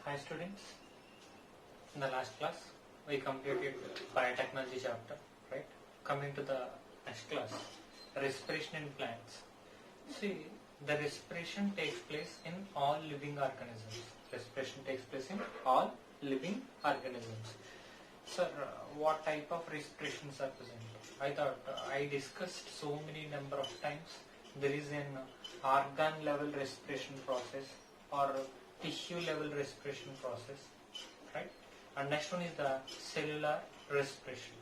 Hi students, in the last class we completed biotechnology chapter, right? Coming to the next class, respiration in plants. See, the respiration takes place in all living organisms. Respiration takes place in all living organisms. Sir, what type of respirations are present? I thought I discussed so many number of times. There is an organ level respiration process or tissue level respiration process, right? And next one is the cellular respiration.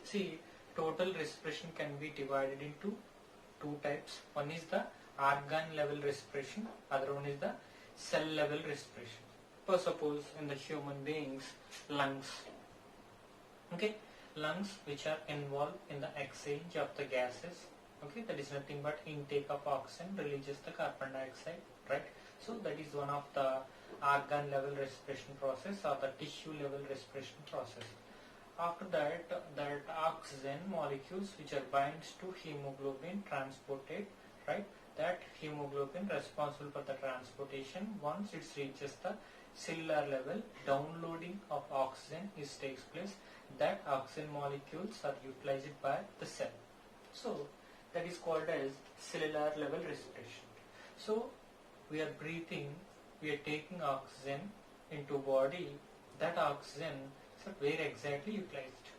See, total respiration can be divided into two types. One is the organ level respiration, other one is the cell level respiration. For suppose in the human beings, lungs, okay, lungs which are involved in the exchange of the gases, okay, that is nothing but intake of oxygen releases the carbon dioxide, right? So that is one of the organ level respiration process or the tissue level respiration process. After that, that oxygen molecules which are binds to hemoglobin transported, right? That hemoglobin responsible for the transportation, once it reaches the cellular level, downloading of oxygen takes place. That oxygen molecules are utilized by the cell. So that is called as cellular level respiration. So we are breathing, we are taking oxygen into body. That oxygen, so where exactly utilized?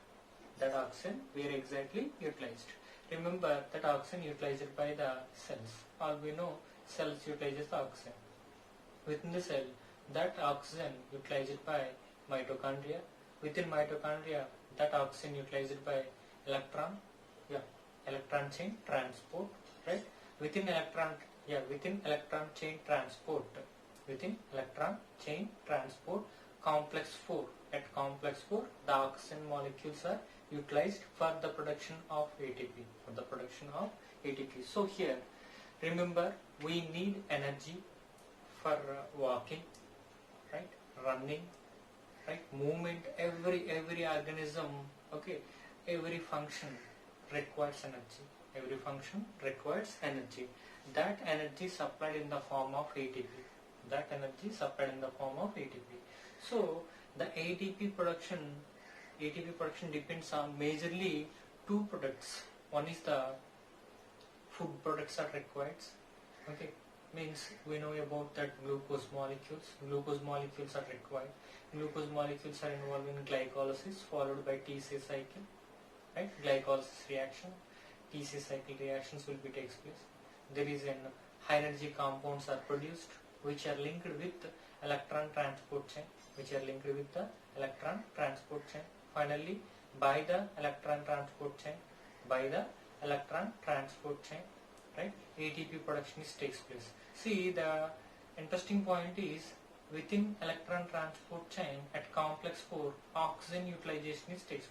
That oxygen where exactly utilized? Remember that oxygen utilized by the cells. All we know, cells utilizes the oxygen. Within the cell, that oxygen utilized by mitochondria. Within mitochondria, that oxygen utilized by electron, electron chain transport, right? Within electron chain transport, complex 4. At complex 4, the oxygen molecules are utilized for the production of ATP. So here, remember, we need energy for walking, right? Running, right? Movement. Every organism, okay, every function requires energy. That energy supplied in the form of ATP. So the ATP production depends on majorly two products. One is the food products are required. Okay, means we know about that glucose molecules are required. Glucose molecules are involved in glycolysis followed by TC cycle, right? Glycolysis reaction, TC cycle reactions will be takes place. There is an high energy compounds are produced which are linked with electron transport chain, Finally, by the electron transport chain, right? ATP production takes place. See, the interesting point is within electron transport chain at complex 4, oxygen utilization takes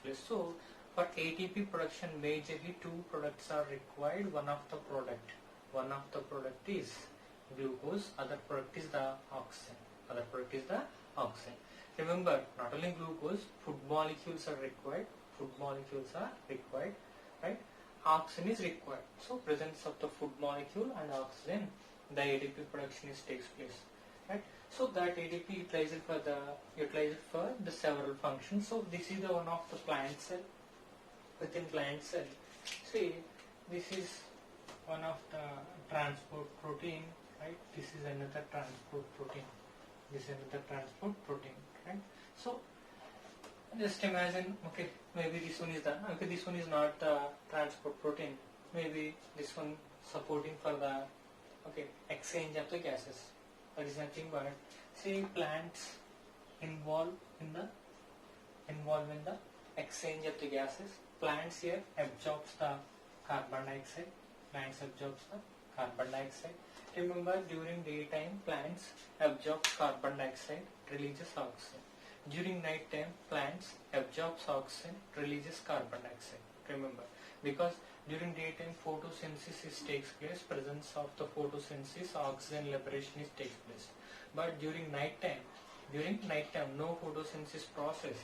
place. So for ATP production, majorly two products are required. One of the product is glucose, other product is the oxygen. Remember, not only glucose, food molecules are required, right? Oxygen is required. So presence of the food molecule and oxygen, the ATP production takes place, right? So that ATP utilized for the several functions. So this is the one of the plant cell. Within plant cell, see, this is one of the transport protein, right? This is another transport protein. Right? So just imagine, okay, maybe this one is not the transport protein. Maybe this one supporting for the exchange of the gases. That is nothing but, see, plants involved in the exchange of the gases. Plants here absorbs the carbon dioxide. Remember, during daytime, plants absorb carbon dioxide, releases oxygen. During night time, plants absorbs oxygen, releases carbon dioxide. Remember, because during daytime photosynthesis takes place, presence of the photosynthesis, oxygen liberation takes place. But during night time, no photosynthesis process,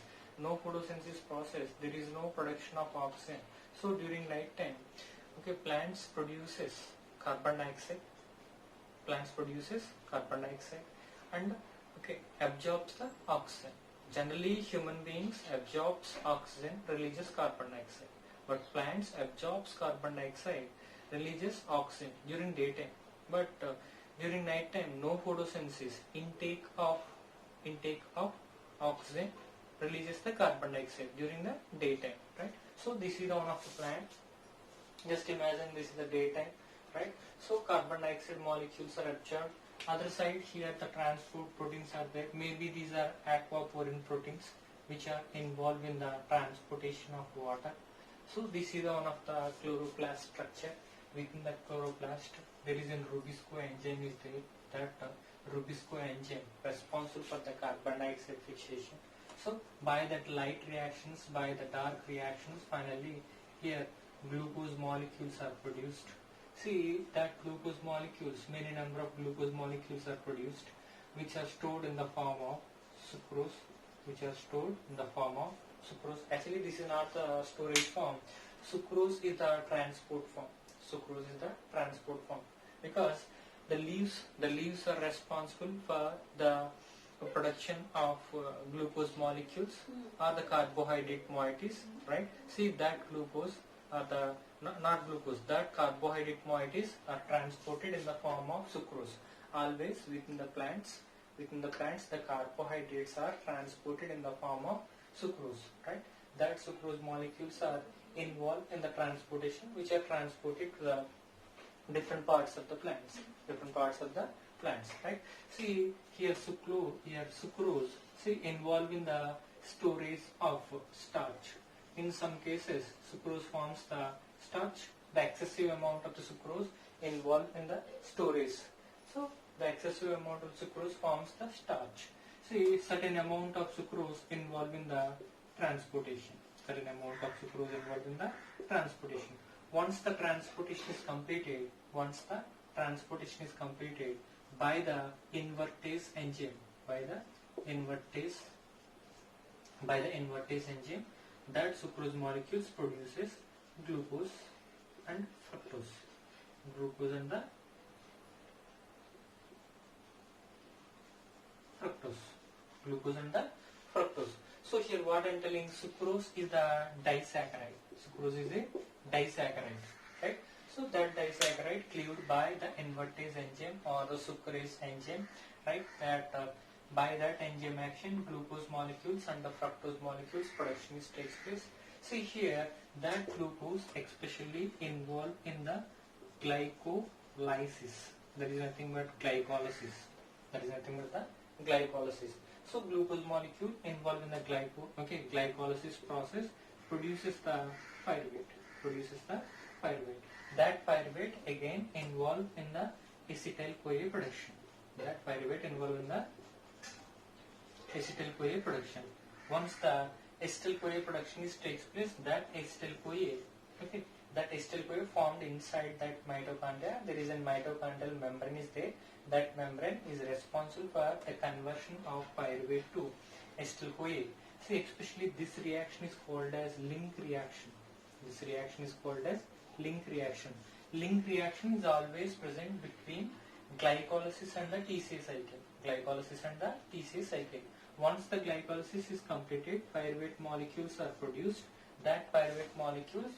there is no production of oxygen. So during night time, plants produces carbon dioxide. Plants produces carbon dioxide and absorbs the oxygen. Generally human beings absorbs oxygen, releases carbon dioxide, but plants absorbs carbon dioxide, releases oxygen during daytime, but during night time no photosynthesis, intake of oxygen, releases the carbon dioxide during the daytime, right? So this is the one of the plant. Just imagine this is the daytime, right? So carbon dioxide molecules are absorbed. Other side here the transport proteins are there. Maybe these are aquaporin proteins which are involved in the transportation of water. So this is one of the chloroplast structure. Within the chloroplast there is a Rubisco enzyme is there. That Rubisco enzyme responsible for the carbon dioxide fixation. So by that light reactions, by the dark reactions, finally here glucose molecules are produced. See that glucose molecules, many number of glucose molecules are produced, which are stored in the form of sucrose, Actually this is not the storage form. Sucrose is the transport form. Because the leaves are responsible for the production of glucose molecules or the carbohydrate moieties, right? See that glucose or the not glucose, that carbohydrate moieties are transported in the form of sucrose. Always within the plants the carbohydrates are transported in the form of sucrose, right? That sucrose molecules are involved in the transportation, which are transported to the different parts of the plants, right? See here sucrose, see involved in the storage of starch. In some cases sucrose forms the starch, the excessive amount of the sucrose involved in the storage. So the excessive amount of sucrose forms the starch. See certain amount of sucrose involved in the transportation. Once the transportation is completed by the invertase enzyme, that sucrose molecules produces glucose and fructose. So here what I am telling, sucrose is the disaccharide. Right? So that disaccharide cleaved by the invertase enzyme or the sucrase enzyme, right? That by that enzyme action, glucose molecules and the fructose molecules production takes place. See here that glucose especially involved in the glycolysis. There is nothing but glycolysis. So glucose molecule involved in the glycolysis process produces the pyruvate. That pyruvate again involved in the acetyl-CoA production. Once the acetyl-CoA production takes place, that acetyl-CoA formed inside that mitochondria. There is a mitochondrial membrane is there. That membrane is responsible for the conversion of pyruvate to acetyl-CoA. See, especially this reaction is called as link reaction. Link reaction is always present between glycolysis and the TCA cycle. Once the glycolysis is completed, pyruvate molecules are produced. That pyruvate molecules,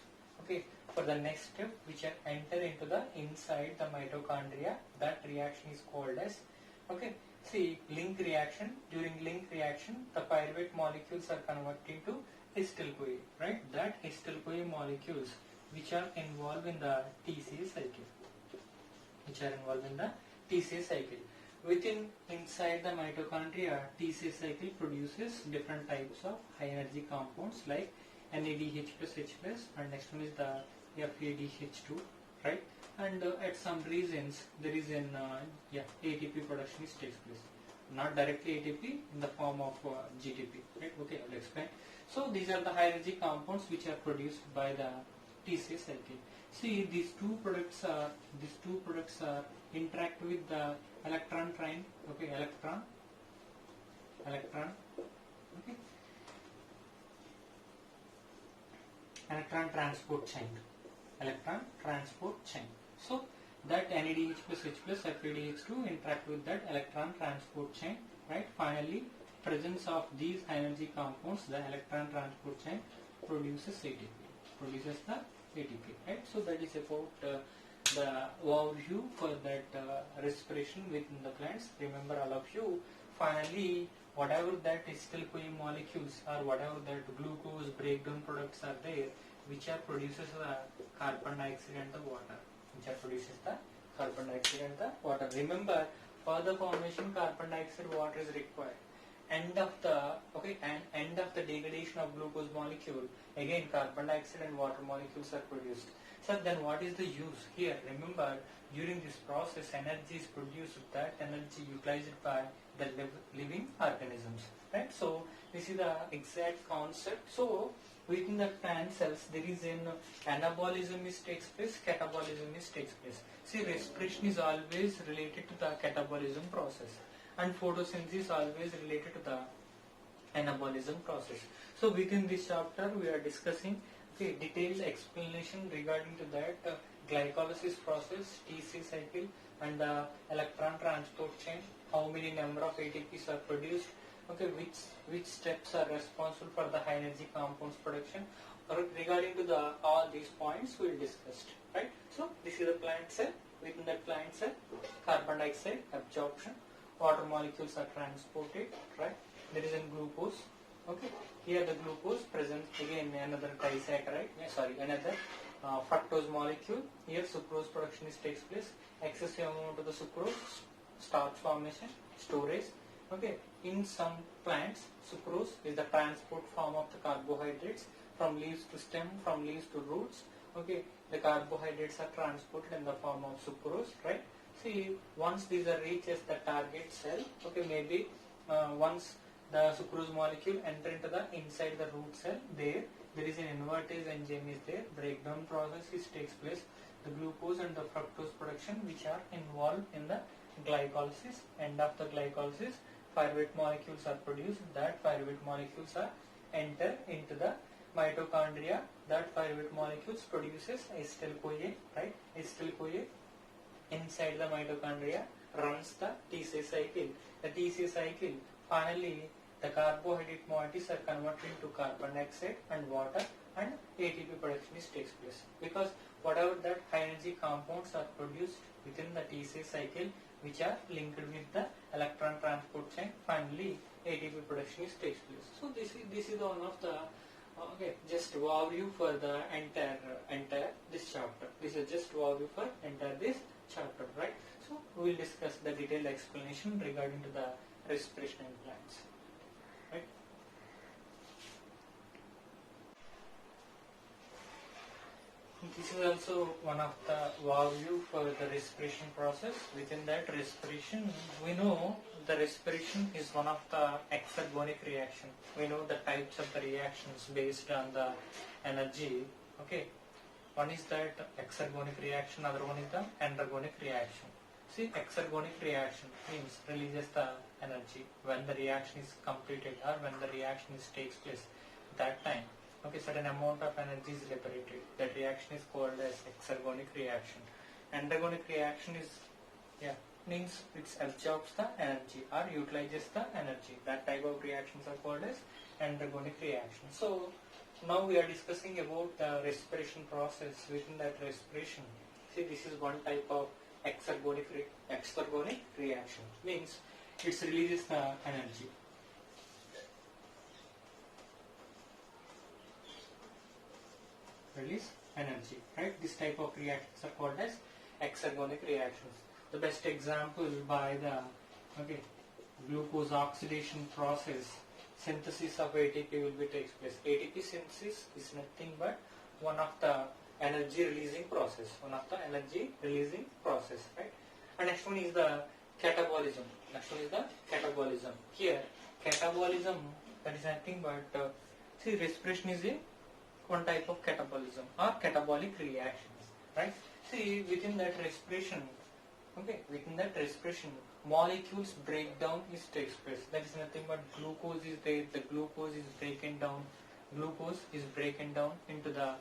for the next step, which are enter into the inside the mitochondria, that reaction is called as, link reaction. During link reaction, the pyruvate molecules are converted to acetyl-CoA, right? That acetyl-CoA molecules which are involved in the TCA cycle. Inside the mitochondria, TCA cycle produces different types of high energy compounds like NADH plus H plus, and next one is the FADH2, right? And at some regions there is an ATP production takes place. Not directly ATP, in the form of GTP, right? I will explain. So these are the high energy compounds which are produced by the TCA cycle. See, these two products are interact with the electron train, electron transport chain. So that NADH plus H plus FADH2 interact with that electron transport chain, right? Finally, presence of these energy compounds, the electron transport chain produces the ATP, right? So that is about the overview for that respiration within the plants. Remember, all of you, finally, whatever that acetyl-CoA molecules or whatever that glucose breakdown products are there, which are produces the carbon dioxide and the water, Remember, for the formation, carbon dioxide, water is required. End of the degradation of glucose molecule, again carbon dioxide and water molecules are produced. So then what is the use here? Remember, during this process, energy is produced. That energy utilized by the living organisms, right? So this is the exact concept. So within the plant cells, there is an anabolism takes place, catabolism takes place. See, respiration is always related to the catabolism process, and photosynthesis is always related to the anabolism process. So within this chapter, we are discussing detailed explanation regarding to that glycolysis process, TC cycle, and the electron transport chain. How many number of ATPs are produced? Which steps are responsible for the high energy compounds production? Regarding to the all these points we will discuss, right? So this is the plant cell. Within that plant cell, carbon dioxide absorption, water molecules are transported, right? There is a glucose. Okay, here the glucose presents again another disaccharide. Another fructose molecule. Here sucrose production takes place. Excessive amount of the sucrose, starch formation, storage. Okay, in some plants, sucrose is the transport form of the carbohydrates from leaves to stem, from leaves to roots. Okay, the carbohydrates are transported in the form of sucrose, right? See, once these are reaches the target cell, okay, maybe once the sucrose molecule enter into the inside the root cell, there is an invertase enzyme is there, breakdown process takes place, the glucose and the fructose production which are involved in the glycolysis. End of the glycolysis, pyruvate molecules are produced. That pyruvate molecules are enter into the mitochondria. That pyruvate molecules produces acetyl-CoA, right? Acetyl-CoA inside the mitochondria runs the TC cycle. The TC cycle, finally the carbohydrate moieties are converted into carbon dioxide and water, and ATP production takes place. Because whatever that high energy compounds are produced within the TC cycle, which are linked with the electron transport chain, finally ATP production takes place. So this is one of the just overview for the entire this chapter. This is just overview for entire this chapter, right? So we will discuss the detailed explanation regarding to the respiration in plants, right? This is also one of the overview for the respiration process. Within that respiration, we know the respiration is one of the exergonic reaction. We know the types of the reactions based on the energy. Okay, one is that exergonic reaction, other one is the endergonic reaction. See, exergonic reaction means releases the energy when the reaction is completed or when the reaction takes place. That time, okay, certain amount of energy is liberated. That reaction is called as exergonic reaction. Endergonic reaction is means it absorbs the energy or utilizes the energy. That type of reactions are called as endergonic reaction. So now we are discussing about the respiration process. Within that respiration, see, this is one type of exergonic reaction. Means it releases the energy. Release energy, right? This type of reactions are called as exergonic reactions. The best example by the glucose oxidation process, synthesis of ATP will be takes place. ATP synthesis is nothing but one of the energy releasing process. Right? And next one is the catabolism. Here, catabolism, that is nothing but see, respiration is one type of catabolism or catabolic reactions, right? See, within that respiration, molecules breakdown takes place. That is nothing but glucose is there. The glucose is broken down into the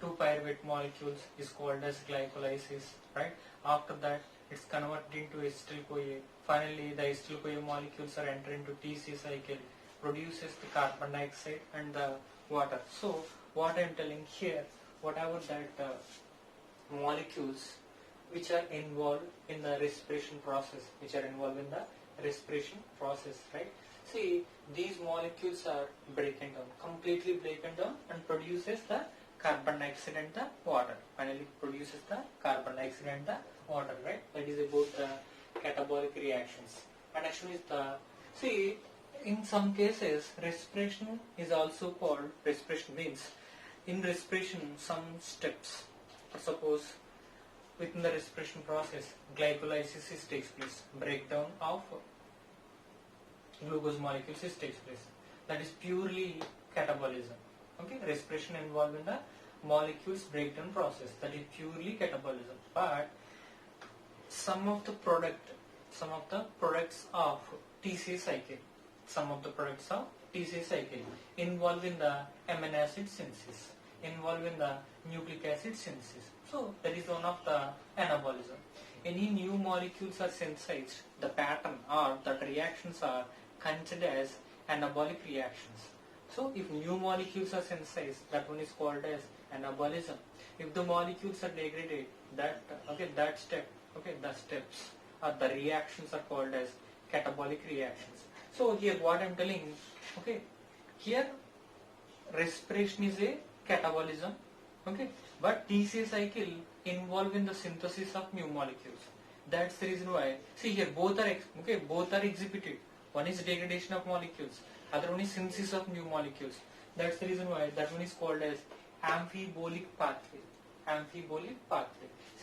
two pyruvate molecules is called as glycolysis, right? After that, it's converted into acetyl-CoA. Finally, the acetyl-CoA molecules are entered into TC cycle, produces the carbon dioxide and the water. So, what I am telling here, whatever that molecules which are involved in the respiration process, right? See, these molecules are broken down, completely broken down, and produces the carbon dioxide and the water. Finally, produces the carbon dioxide and the water, right? That is about the catabolic reactions. And actually, see, in some cases, respiration is also called, respiration means, in respiration, some steps. Suppose, within the respiration process, glycolysis takes place, breakdown of glucose molecules takes place. That is purely catabolism. Okay, respiration involved in the molecules breakdown process. That is purely catabolism. But some of the products of TCA cycle, involve in the amino acid synthesis, involve in the nucleic acid synthesis. So that is one of the anabolism. Any new molecules are synthesized, the pattern or the reactions are considered as anabolic reactions. So if new molecules are synthesized, that one is called as anabolism. If the molecules are degraded, the steps or the reactions are called as catabolic reactions. So here what I am telling, here respiration is a catabolism, but TCA cycle involved in the synthesis of new molecules. That's the reason why. See here, both are exhibited. One is degradation of molecules, other one is synthesis of new molecules. That's the reason why that one is called as amphibolic pathway.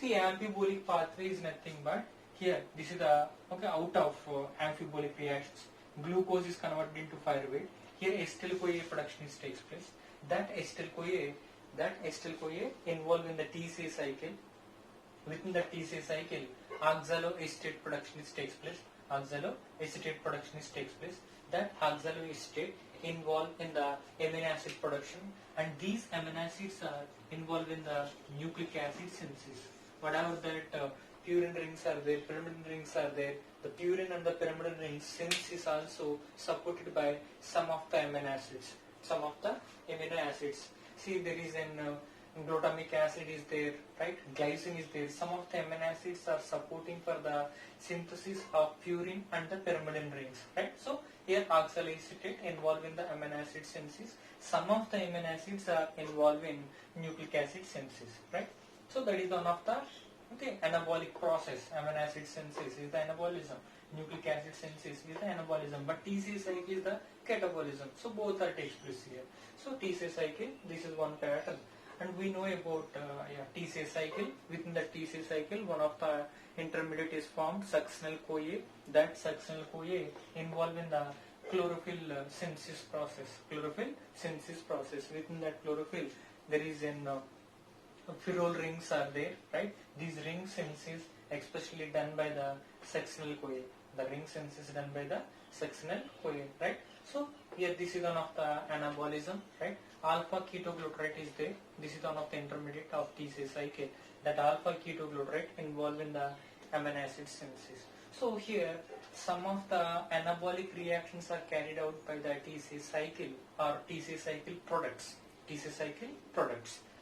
See, amphibolic pathway is nothing but here. This is the out of amphibolic reactions. Glucose is converted into pyruvate. Here acetyl-CoA production takes place. That acetyl-CoA involved in the TCA cycle. Within the TCA cycle, oxaloacetate production takes place. That oxaloacetate involved in the amino acid production, and these amino acids are involved in the nucleic acid synthesis. Whatever that purine rings are there, pyrimidine rings are there, the purine and the pyrimidine rings synthesis is also supported by some of the amino acids. See, there is an glutamic acid is there, right? Glycine is there. Some of the amino acids are supporting for the synthesis of purine and the pyrimidine rings, right? So here oxaloacetate involved in the amino acid synthesis. Some of the amino acids are involved in nucleic acid synthesis, right? So that is one of the anabolic process. Amino acid synthesis is the anabolism. Nucleic acid synthesis is the anabolism. But TCA cycle is the catabolism. So both are takes place here. So TCA cycle, this is one pattern. And we know about TCA cycle. Within the TCA cycle, one of the intermediate is formed, succinyl-CoA. That succinyl-CoA involved in the chlorophyll synthesis process. Within that chlorophyll, there is an pherol rings are there, right? These ring synthesis especially done by the succinyl-CoA. The ring synthesis done by the succinyl-CoA, right? So here this is one of the anabolism, right? Alpha ketoglutarate is there. This is one of the intermediate of TCA cycle. That alpha ketoglutarate involved in the amino acid synthesis. So here some of the anabolic reactions are carried out by the TCA cycle or TCA cycle products.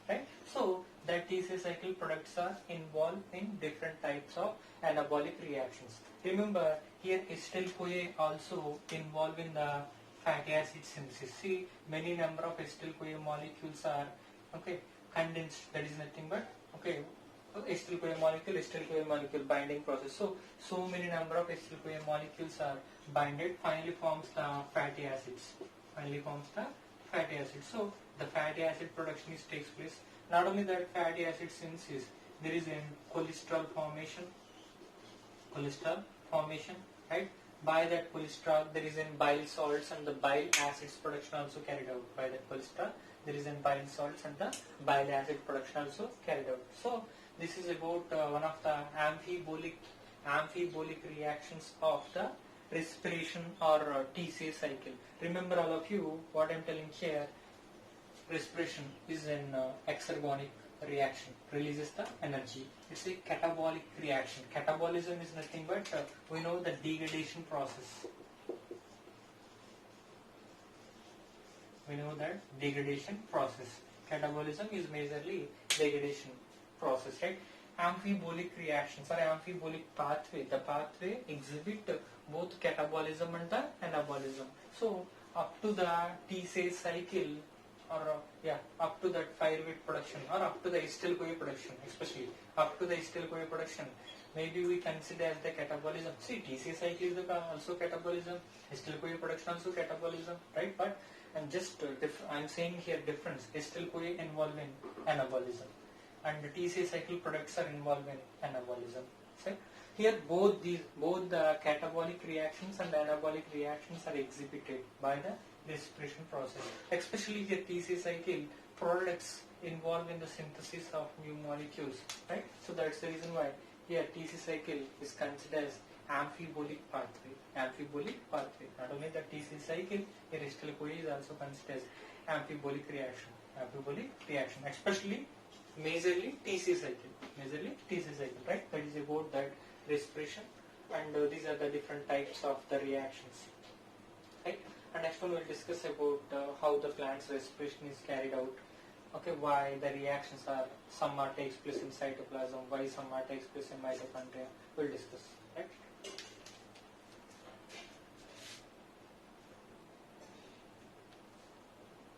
Right? So that TCA cycle products are involved in different types of anabolic reactions. Remember here acetyl-CoA also involved in the fatty acid synthesis. See, many number of acetyl-CoA molecules are condensed. That is nothing but acetyl-CoA molecule binding process. So many number of acetyl-CoA molecules are binded. Finally forms the fatty acids. So the fatty acid production takes place. Not only that, fatty acid synthesis, there is a cholesterol formation, right? By that cholesterol, there is in bile salts and the bile acids production also carried out. By that cholesterol, there is in bile salts and the bile acid production also carried out. So this is about one of the amphibolic reactions of the respiration or TCA cycle. Remember all of you what I am telling here. respiration is an exergonic reaction, releases the energy. It's a catabolic reaction. Catabolism is nothing but we know the degradation process. We know that degradation process. Catabolism is majorly degradation process, right? Amphibolic reactions or amphibolic pathway. The pathway exhibit both catabolism and the anabolism. So up to the T-phase cycle, or up to that pyruvate production, or up to the acetyl-CoA production, especially up to the acetyl-CoA production, maybe we consider as the catabolism. See, T-phase cycle is also catabolism, acetyl-CoA production also catabolism, right? But I'm saying here difference. Acetyl-CoA involved in anabolism, and the T-phase cycle products are involved in anabolism. So here both the catabolic reactions and anabolic reactions are exhibited by the respiration process. Especially here T-phase cycle products involved in the synthesis of new molecules, right? So that's the reason why here T-phase cycle is considered as amphibolic pathway. Amphibolic pathway. Not only the T-phase cycle, here acetyl-CoA is also considered as amphibolic reaction. Amphibolic reaction, especially majorly T-phase cycle. Majorly T-phase cycle, right? That is about that respiration, and these are the different types of the reactions, right? And next one we'll discuss about how the plant's respiration is carried out. Okay, why the reactions are, some are takes place in cytoplasm, why some are takes place in mitochondria. We'll discuss, right?